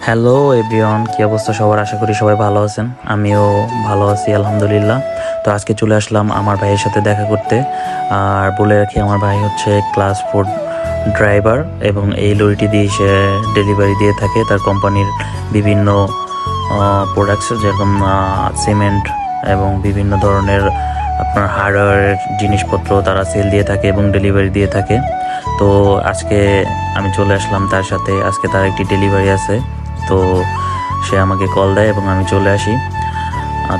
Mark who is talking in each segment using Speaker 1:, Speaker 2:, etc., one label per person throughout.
Speaker 1: Hello everyone, কি অবস্থা সবার? আশা করি সবাই ভালো আছেন। আমিও ভালো আছি আলহামদুলিল্লাহ। তো আজকে চলে আসলাম আমার ভাইয়ের সাথে দেখা করতে। আর বলে রাখি, আমার ভাই হচ্ছে ক্লাস 4 ড্রাইভার এবং এই লরিটি দিয়ে সে ডেলিভারি দিয়ে থাকে তার কোম্পানির বিভিন্ন প্রোডাক্টস, যেরকম সিমেন্ট এবং বিভিন্ন ধরনের আপনার হার্ডওয়্যারের জিনিসপত্র তারা সেল দিয়ে থাকে এবং ডেলিভারি দিয়ে থাকে। তো আজকে আমি চলে আসলাম তার সাথে। আজকে তার একটি ডেলিভারি আছে, তো সে আমাকে কল দেয় এবং আমি চলে আসি।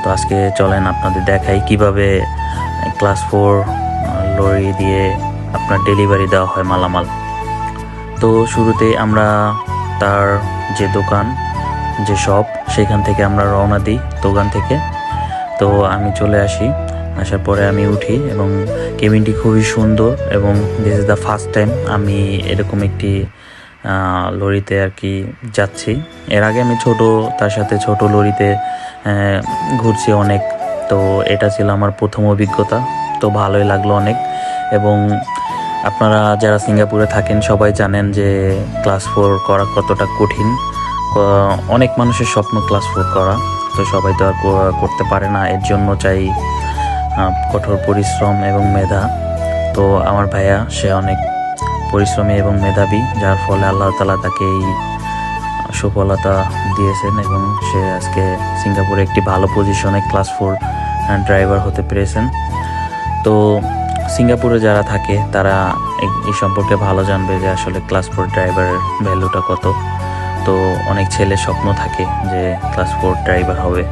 Speaker 1: তো আজকে চলেন আপনাদের দেখাই কিভাবে ক্লাস 4 লরি দিয়ে আপনার ডেলিভারি দেওয়া হয় মালামাল। তো শুরুতে আমরা তার যে দোকান, যে শপ, সেখান থেকে আমরা রওনা দিই দোকান থেকে। তো আমি চলে আসি, আসার পরে আমি উঠি এবং কেবিনটি খুবই সুন্দর এবং this is the first time আমি এরকম একটি লরিতে আর কি যাচ্ছি। এর আগে আমি তার সাথে ছোট লরিতে ঘুরছি অনেক। তো এটা ছিল আমার প্রথম অভিজ্ঞতা, তো ভালোই লাগলো অনেক। এবং আপনারা যারা সিঙ্গাপুরে থাকেন সবাই জানেন যে ক্লাস 4 করা কতটা কঠিন। অনেক মানুষের স্বপ্ন ক্লাস 4 করা, তো সবাই তো আর করতে পারে না। এর জন্য চাই কঠোর পরিশ্রম এবং মেধা। তো আমার ভাইয়া সে অনেক পরিশ্রমী এবং মেধাবী, যার ফলে আল্লাহ তাআলা তাকে এই সফলতা দিয়েছেন এবং সে আজকে সিঙ্গাপুরে একটি ভালো পজিশনে ক্লাস 4 ড্রাইভার হতে পেরেছেন। তো সিঙ্গাপুরে যারা থাকে তারা এই সম্পর্কে ভালো জানবে যে আসলে ক্লাস 4 ড্রাইভারের ভ্যালুটা কত। তো অনেক ছেলের স্বপ্ন থাকে যে ক্লাস 4 ড্রাইভার হবে।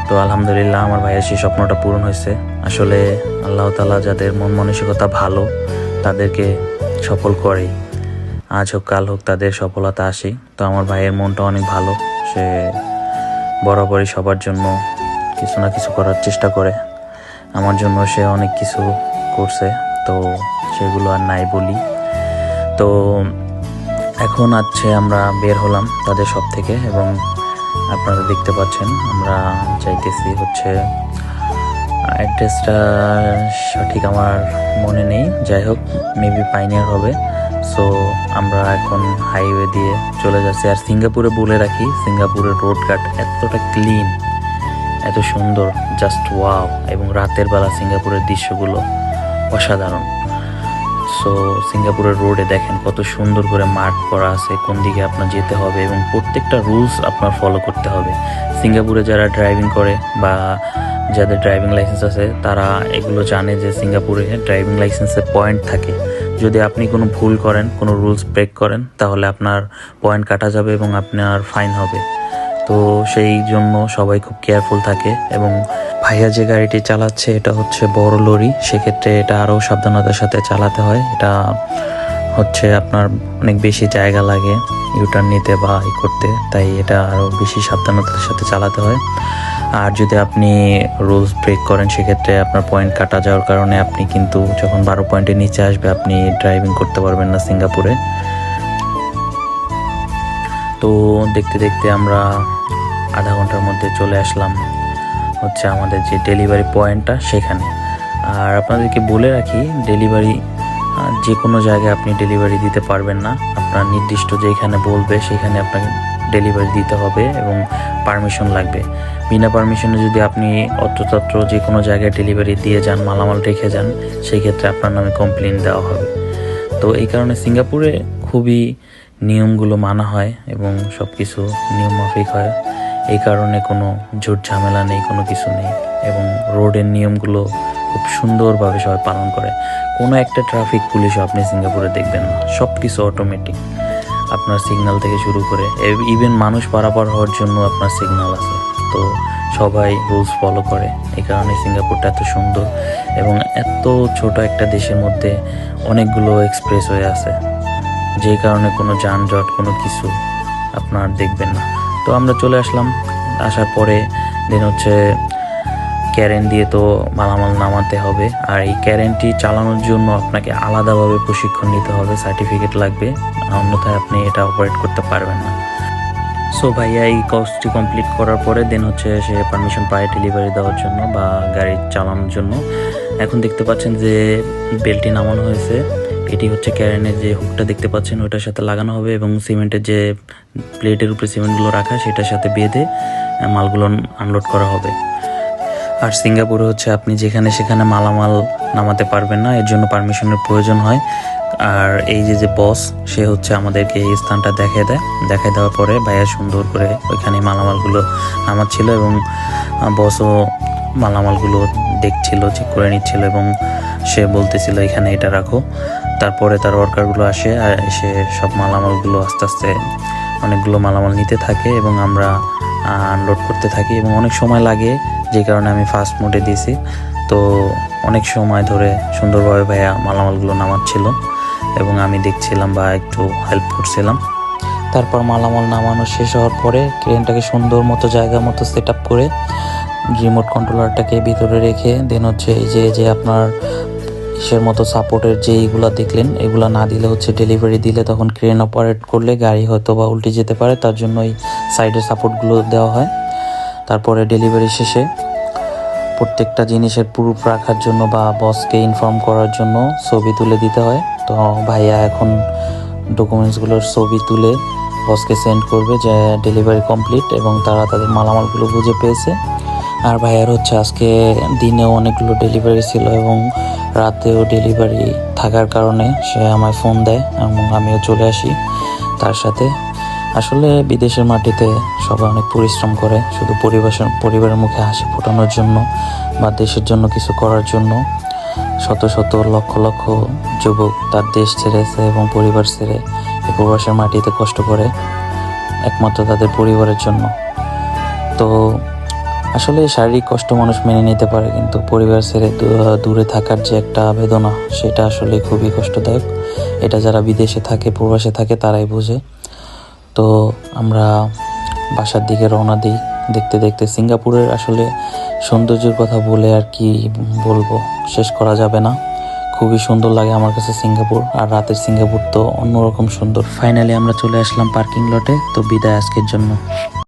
Speaker 1: তো আলহামদুলিল্লাহ আমার ভাইয়ের সেই স্বপ্নটা পূরণ হয়েছে। আসলে আল্লাহ তাআলা যাদের মন মানসিকতা ভালো তাদেরকে সফল করেই, আজ হোক কাল হোক তাদের সফলতা আসে। তো আমার ভাইয়ের মনটা অনেক ভালো, সে বরাবরই সবার জন্য কিছু না কিছু করার চেষ্টা করে। আমার জন্য সে অনেক কিছু করছে, তো সেগুলো আর নাই বলি। তো এখন আমরা বের হলাম তাদের সব থেকে এবং আপনারা দেখতে পাচ্ছেন আমরা চাইতেছি হচ্ছে অ্যাড্রেসটা সঠিক আমার মনে নেই, যাই হোক মেবি পাইনিয়ার হবে। সো আমরা এখন হাইওয়ে দিয়ে চলে যাচ্ছি। আর সিঙ্গাপুরে বলে রাখি, সিঙ্গাপুরের রোডঘাট এতটা ক্লিন, এত সুন্দর, জাস্ট ওয়াও। এবং রাতের বেলা সিঙ্গাপুরের দৃশ্যগুলো অসাধারণ। সো সিঙ্গাপুরের রোডে দেখেন কত সুন্দর করে মার্ক করা আছে কোন দিকে আপনার যেতে হবে এবং প্রত্যেকটা রুলস আপনার ফলো করতে হবে। সিঙ্গাপুরে যারা ড্রাইভিং করে বা যাদের ড্রাইভিং লাইসেন্স আছে তারা এগুলো জানে যে সিঙ্গাপুরে ড্রাইভিং লাইসেন্সে পয়েন্ট থাকে। যদি আপনি কোনো ভুল করেন, কোনো রুলস ব্রেক করেন, তাহলে আপনার পয়েন্ট কাটা যাবে এবং আপনার ফাইন হবে। তো সেই জন্য সবাই খুব কেয়ারফুল থাকে। এবং ভাইয়া যে গাড়িটি চালাচ্ছে এটা হচ্ছে বড় লরি, সেক্ষেত্রে এটা আরও সাবধানতার সাথে চালাতে হয়। এটা হচ্ছে আপনার অনেক বেশি জায়গা লাগে ইউটার্ন নিতে বা করতে, তাই এটা আরও বেশি সাবধানতার সাথে চালাতে হয়। আর যদি আপনি রুলস ব্রেক করেন সেক্ষেত্রে আপনার পয়েন্ট কাটা যাওয়ার কারণে আপনি কিন্তু যখন 12 পয়েন্টের নিচে আসবে আপনি ড্রাইভিং করতে পারবেন না সিঙ্গাপুরে। তো দেখতে দেখতে আমরা আধা ঘন্টার মধ্যে চলে আসলাম হচ্ছে আমাদের যে ডেলিভারি পয়েন্টটা সেখানে। আর আপনাদেরকে বলে রাখি, ডেলিভারি যে কোনো জায়গায় আপনি ডেলিভারি দিতে পারবেন না। আপনার নির্দিষ্ট যেখানে বলবে সেখানে আপনাকে ডেলিভারি দিতে হবে এবং পারমিশন লাগবে। বিনা পারমিশনে যদি আপনি অত্রতত্র যে কোনো জায়গায় ডেলিভারি দিয়ে যান, মালামাল রেখে যান, সেই ক্ষেত্রে আপনার নামে কমপ্লেন দেওয়া হবে। তো এই কারণে সিঙ্গাপুরে খুবই নিয়মগুলো মানা হয় এবং সব কিছু নিয়ম মাফিক হয়। এই কারণে কোনো ঝুট ঝামেলা নেই, কোনো কিছু নেই এবং রোডের নিয়মগুলো খুব সুন্দরভাবে সবাই পালন করে। কোনো একটা ট্রাফিক পুলিশও আপনি সিঙ্গাপুরে দেখবেন না, সব কিছু অটোমেটিক। আপনার সিগন্যাল থেকে শুরু করে ইভেন মানুষ পারাপার হওয়ার জন্য আপনার সিগন্যাল আছে। তো সবাই রুলস ফলো করে। এই কারণে সিঙ্গাপুরটা এত সুন্দর এবং এত ছোট একটা দেশের মধ্যে অনেকগুলো এক্সপ্রেসওয়ে আছে, যেই কারণে কোনো যানজট কোনো কিছু আপনার দেখবেন না। তো আমরা চলে আসলাম। আসার পরে দেন হচ্ছে ক্যারেন দিয়ে তো মালামাল নামাতে হবে। আর এই ক্যারেনটি চালানোর জন্য আপনাকে আলাদাভাবে প্রশিক্ষণ নিতে হবে, সার্টিফিকেট লাগবে, অন্যথায় আপনি এটা অপারেট করতে পারবেন না। সো ভাইয়া এই কোর্সটি কমপ্লিট করার পরে দেন হচ্ছে সে পারমিশন পায় ডেলিভারি দেওয়ার জন্য বা গাড়ি চালানোর জন্য। এখন দেখতে পাচ্ছেন যে বেল্টটি নামানো হয়েছে এটি হচ্ছে ক্যারেনের যে হুকটা দেখতে পাচ্ছেন ওটার সাথে লাগানো হবে এবং সিমেন্টের যে প্লেটের উপরে সিমেন্টগুলো রাখা সেটার সাথে বেঁধে মালগুলো আনলোড করা হবে। আর সিঙ্গাপুরে হচ্ছে আপনি যেখানে সেখানে মালামাল নামাতে পারবেন না, এর জন্য পারমিশনের প্রয়োজন হয়। আর এই যে বস সে হচ্ছে আমাদেরকে এই স্থানটা দেখায় দেওয়ার পরে ভাইয়া সুন্দর করে ওইখানে মালামালগুলো নামাচ্ছিল এবং বসও মালামালগুলো দেখছিল, চেক করে নিচ্ছিল এবং সে বলতেছিল এখানে এটা রাখো। তারপরে তার ওয়ার্কারগুলো আসে আর এসে সব মালামালগুলো আস্তে আস্তে অনেকগুলো মালামাল নিতে থাকে এবং আমরা আনলোড করতে থাকি এবং অনেক সময় লাগে, যে কারণে আমি ফাস্ট মোডে দিয়েছি। তো অনেক সময় ধরে সুন্দরভাবে ভাইয়া মালামালগুলো নামাচ্ছিল এবং আমি দেখছিলাম বা একটু হেল্প করছিলাম। তারপর মালামাল নামানো শেষ হওয়ার পরে ক্রেনটাকে সুন্দর মতো জায়গা মতো সেট আপ করে রিমোট কন্ট্রোলারটাকে ভিতরে রেখে দেন হচ্ছে এই যে আপনার ইসের মতো সাপোর্টের যে এইগুলো দেখলেন, এগুলো না দিলে হচ্ছে ডেলিভারি দিলে তখন ক্রেন অপারেট করলে গাড়ি হয়তো বা উল্টে যেতে পারে, তার জন্য এই সাইডের সাপোর্টগুলো দেওয়া হয়। তারপরে ডেলিভারি শেষে প্রত্যেকটা জিনিসের প্রুফ রাখার জন্য বা বসকে ইনফর্ম করার জন্য ছবি তুলে দিতে হয়। তো ভাইয়া এখন ডকুমেন্টসগুলোর ছবি তুলে বসকে সেন্ড করবে যে ডেলিভারি কমপ্লিট এবং তারা তাদের মালামালগুলো বুঝে পেয়েছে। আর ভাইয়ার হচ্ছে আজকে দিনেও অনেকগুলো ডেলিভারি ছিল এবং রাতেও ডেলিভারি থাকার কারণে সে আমায় ফোন দেয় এবং আমিও চলে আসি তার সাথে। আসলে বিদেশের মাটিতে সবাই অনেক পরিশ্রম করে শুধু পরিবারের মুখে হাসি ফোটানোর জন্য বা দেশের জন্য কিছু করার জন্য। শত শত লক্ষ লক্ষ যুবক তার দেশ ছেড়েছে এবং পরিবার ছেড়ে এই প্রবাসের মাটিতে কষ্ট করে একমাত্র তাদের পরিবারের জন্য। তো আসলে শারীরিক কষ্ট মানুষ মেনে নিতে পারে, কিন্তু পরিবার ছেড়ে দূরে থাকার যে একটা বেদনা সেটা আসলে খুবই কষ্টদায়ক। এটা যারা বিদেশে থাকে, প্রবাসে থাকে তারাই বোঝে। তো আমরা বাসার দিকে রওনা দিই। দেখতে দেখতে সিঙ্গাপুরের আসলে সৌন্দর্যের কথা বলে আর কি বলবো, শেষ করা যাবে না। খুবই সুন্দর লাগে আমার কাছে সিঙ্গাপুর, আর রাতের সিঙ্গাপুর তো অন্যরকম সুন্দর। ফাইনালি আমরা চলে আসলাম পার্কিং লটে। তো বিদায় আজকের জন্য।